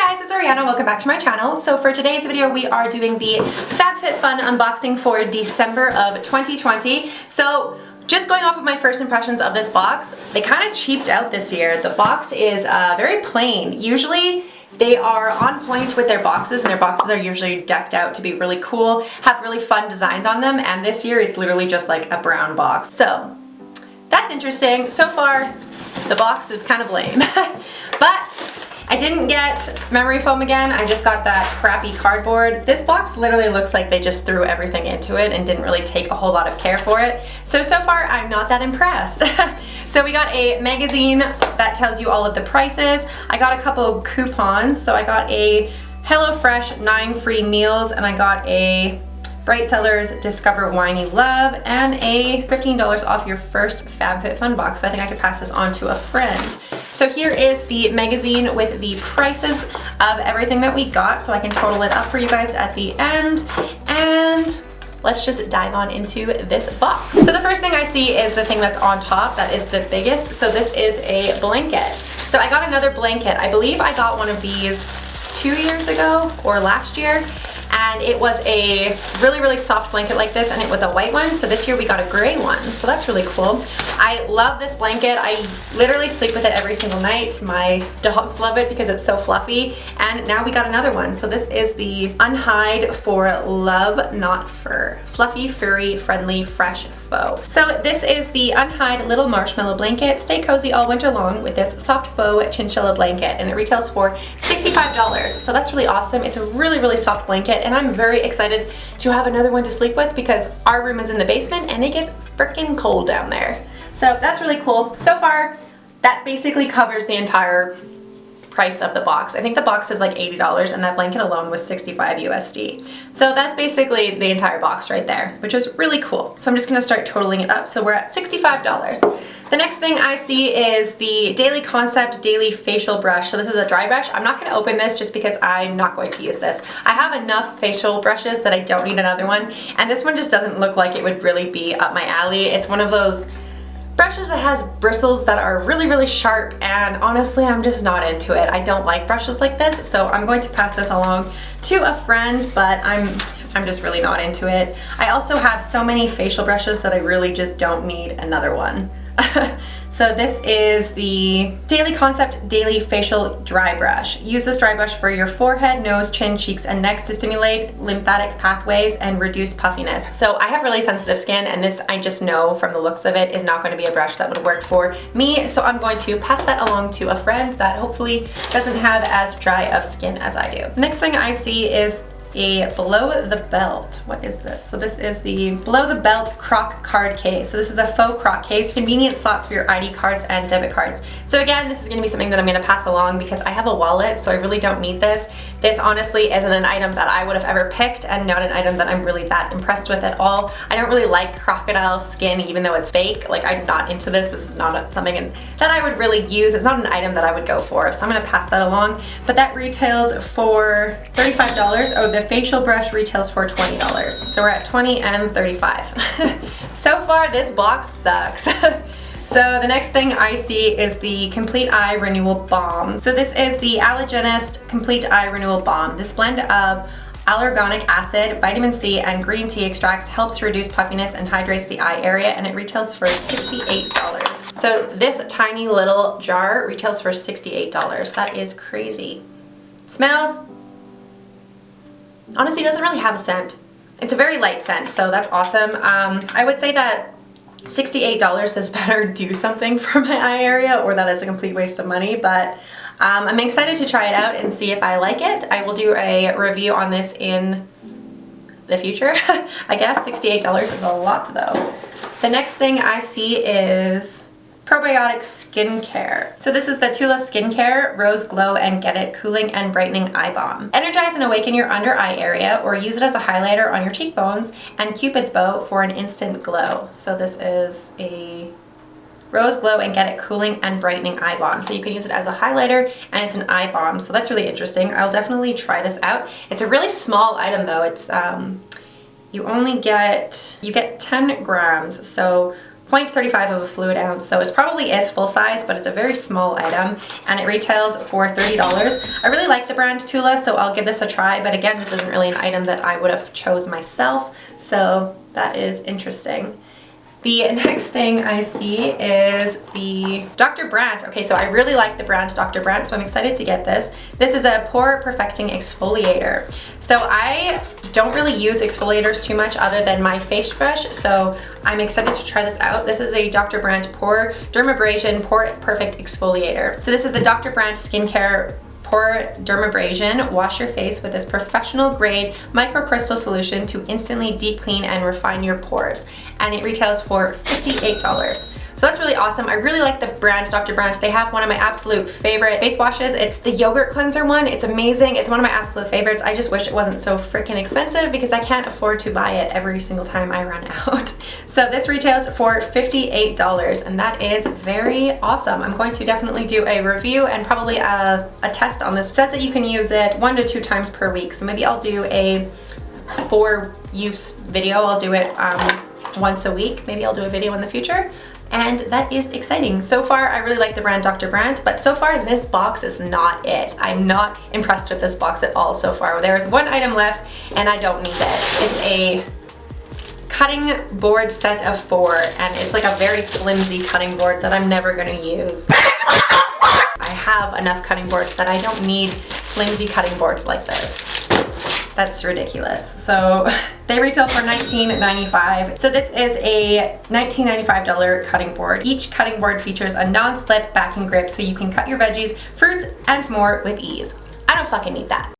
Hi guys, it's Ariana. Welcome back to my channel. So for today's video, we are doing the Fabfitfun unboxing for December of 2020. So just going off of my first impressions of this box, they kind of cheaped out this year. The box is very plain. Usually they are on point with their boxes, and their boxes are usually decked out to be really cool, have really fun designs on them, and this year it's literally just like a brown box. So that's interesting. So far, the box is kind of lame. But I didn't get memory foam again, I just got that crappy cardboard. This box literally looks like they just threw everything into it and didn't really take a whole lot of care for it. So far I'm not that impressed. So we got a magazine that tells you all of the prices. I got a couple of coupons. So I got a HelloFresh 9 free meals, and I got a Bright Sellers Discover Whiny Love, and a $15 off your first Fabfitfun box. So I think I could pass this on to a friend. So here is the magazine with the prices of everything that we got, so I can total it up for you guys at the end. And let's just dive on into this box. So the first thing I see is the thing that's on top, that is the biggest. So this is a blanket. So I got another blanket. I believe I got one of these 2 years ago or last year. And it was a really soft blanket like this, and it was a white one. So this year we got a gray one, so that's really cool. I love this blanket. I literally sleep with it every single night. My dogs love it because it's so fluffy, and now we got another one. So this is the Unhide for Love Not Fur. Fluffy, furry, friendly, fresh faux. So this is the Unhide Little Marshmallow Blanket. Stay cozy all winter long with this soft faux chinchilla blanket, and it retails for $65. So that's really awesome. It's a really soft blanket, and I'm very excited to have another one to sleep with because our room is in the basement and it gets freaking cold down there. So that's really cool. So far, that basically covers the entire price of the box. I think the box is like $80 and that blanket alone was 65 USD. So that's basically the entire box right there, which is really cool. So I'm just gonna start totaling it up. So we're at $65. The next thing I see is the Daily Concept Daily Facial Brush. So this is a dry brush. I'm not gonna open this just because I'm not going to use this. I have enough facial brushes that I don't need another one. And this one just doesn't look like it would really be up my alley. It's one of those brushes that has bristles that are really sharp, and honestly I'm just not into it. I don't like brushes like this, so I'm going to pass this along to a friend, but I'm just really not into it. I also have so many facial brushes that I really just don't need another one. So this is the Daily Concept Daily Facial Dry Brush. Use this dry brush for your forehead, nose, chin, cheeks, and neck to stimulate lymphatic pathways and reduce puffiness. So I have really sensitive skin, and this I just know from the looks of it is not going to be a brush that would work for me. So I'm going to pass that along to a friend that hopefully doesn't have as dry of skin as I do. The next thing I see is a below the belt. What is this? So this is the below the belt croc card case. So this is a faux croc case, convenient slots for your ID cards and debit cards. So again, this is going to be something that I'm going to pass along because I have a wallet, so I really don't need this. This honestly isn't an item that I would have ever picked, and not an item that I'm really that impressed with at all. I don't really like crocodile skin, even though it's fake. Like, I'm not into this. This is not something that I would really use. It's not an item that I would go for, so I'm going to pass that along. But that retails for $35. Oh, the facial brush retails for $20. So we're at $20 and $35. So far, this box sucks. So the next thing I see is the Complete Eye Renewal Balm. So this is the Allergenist Complete Eye Renewal Balm. This blend of allergonic acid, vitamin C, and green tea extracts helps reduce puffiness and hydrates the eye area, and it retails for $68. So this tiny little jar retails for $68. That is crazy. Smells, honestly, doesn't really have a scent. It's a very light scent, so that's awesome. I would say that $68 this better do something for my eye area, or that is a complete waste of money, but I'm excited to try it out and see if I like it. I will do a review on this in the future. I guess $68 is a lot though. The next thing I see is probiotic skincare. So this is the Tula Skincare Rose Glow and Get It Cooling and Brightening Eye Balm. Energize and awaken your under eye area, or use it as a highlighter on your cheekbones and Cupid's bow for an instant glow. So this is a Rose Glow and Get It Cooling and Brightening Eye Balm. So you can use it as a highlighter, and it's an eye balm. So that's really interesting. I'll definitely try this out. It's a really small item though. It's you get 10 grams. So 0.35 of a fluid ounce, so it probably is full size, but it's a very small item, and it retails for $30. I really like the brand Tula, so I'll give this a try, but again, this isn't really an item that I would have chose myself, so that is interesting. The next thing I see is the Dr. Brandt. Okay, so I really like the brand Dr. Brandt, so I'm excited to get this. This is a pore perfecting exfoliator. So I don't really use exfoliators too much other than my face brush, so I'm excited to try this out. This is a Dr. Brandt Pore Dermabrasion Pore Perfect Exfoliator. So this is the Dr. Brandt Skincare Pore Dermabrasion. Wash your face with this professional grade microcrystal solution to instantly deep clean and refine your pores. And it retails for $58. So that's really awesome. I really like the brand Dr. Brandt. They have one of my absolute favorite face washes. It's the yogurt cleanser one. It's amazing. It's one of my absolute favorites. I just wish it wasn't so freaking expensive because I can't afford to buy it every single time I run out. So this retails for $58 and that is very awesome. I'm going to definitely do a review and probably a test on this. It says that you can use it 1 to 2 times per week. So maybe I'll do a 4-use video. I'll do it once a week. Maybe I'll do a video in the future. And that is exciting. So far, I really like the brand Dr. Brandt, but so far this box is not it. I'm not impressed with this box at all so far. There is one item left and I don't need it. It's a cutting board set of 4 and it's like a very flimsy cutting board that I'm never gonna use. I have enough cutting boards that I don't need flimsy cutting boards like this. That's ridiculous. So they retail for $19.95. So this is a $19.95 cutting board. Each cutting board features a non-slip backing grip so you can cut your veggies, fruits, and more with ease. I don't fucking need that.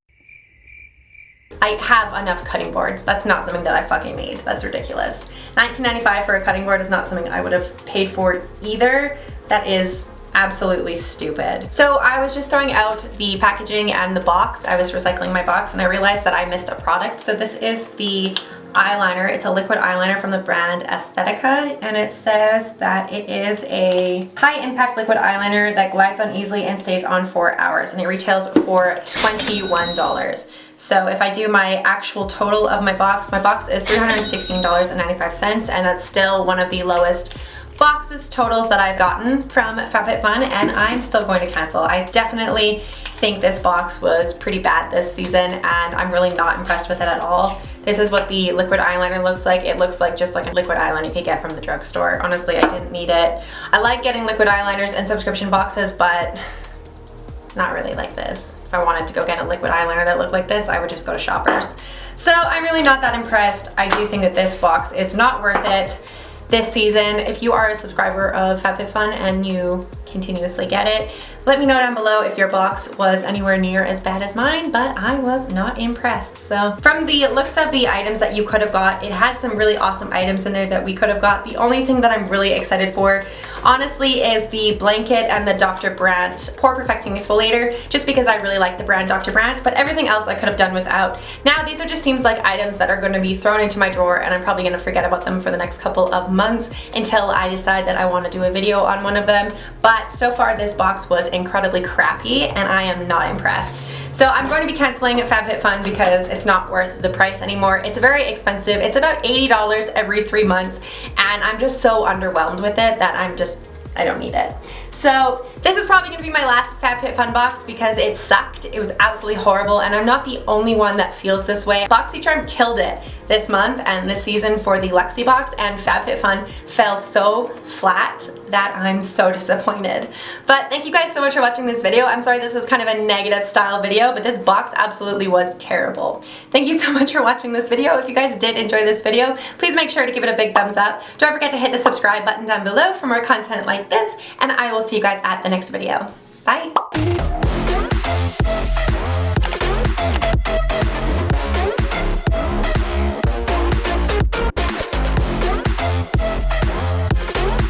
I have enough cutting boards. That's not something that I fucking need. That's ridiculous. $19.95 for a cutting board is not something I would have paid for either. That is absolutely stupid. So I was just throwing out the packaging and the box. I was recycling my box and I realized that I missed a product. So this is the eyeliner. It's a liquid eyeliner from the brand Aesthetica and it says that it is a high impact liquid eyeliner that glides on easily and stays on 4 hours and it retails for $21. So if I do my actual total of my box is $316.95 and that's still one of the lowest boxes totals that I've gotten from Fabfitfun and I'm still going to cancel. I definitely think this box was pretty bad this season and I'm really not impressed with it at all. This is what the liquid eyeliner looks like. It looks like just like a liquid eyeliner you could get from the drugstore. Honestly, I didn't need it. I like getting liquid eyeliners in subscription boxes, but not really like this. If I wanted to go get a liquid eyeliner that looked like this, I would just go to Shoppers. So I'm really not that impressed. I do think that this box is not worth it this season. If you are a subscriber of Fabfitfun and you continuously get it, let me know down below if your box was anywhere near as bad as mine, but I was not impressed. So from the looks of the items that you could have got, it had some really awesome items in there that we could have got. The only thing that I'm really excited for, honestly, is the blanket and the Dr. Brandt Pore Perfecting Exfoliator, just because I really like the brand Dr. Brandt, but everything else I could have done without. Now these are just seems like items that are going to be thrown into my drawer and I'm probably going to forget about them for the next couple of months until I decide that I want to do a video on one of them. But so far this box was incredibly crappy and I am not impressed. So I'm going to be canceling Fabfitfun because it's not worth the price anymore. It's very expensive. It's about $80 every 3 months and I'm just so underwhelmed with it that I don't need it. So this is probably going to be my last Fabfitfun box because it sucked. It was absolutely horrible and I'm not the only one that feels this way. BoxyCharm killed it this month and this season for the Luxie box and Fabfitfun fell so flat that I'm so disappointed. But thank you guys so much for watching this video. I'm sorry this was kind of a negative style video, but this box absolutely was terrible. Thank you so much for watching this video. If you guys did enjoy this video, please make sure to give it a big thumbs up. Don't forget to hit the subscribe button down below for more content like this, and I will see you guys at the next video. Bye!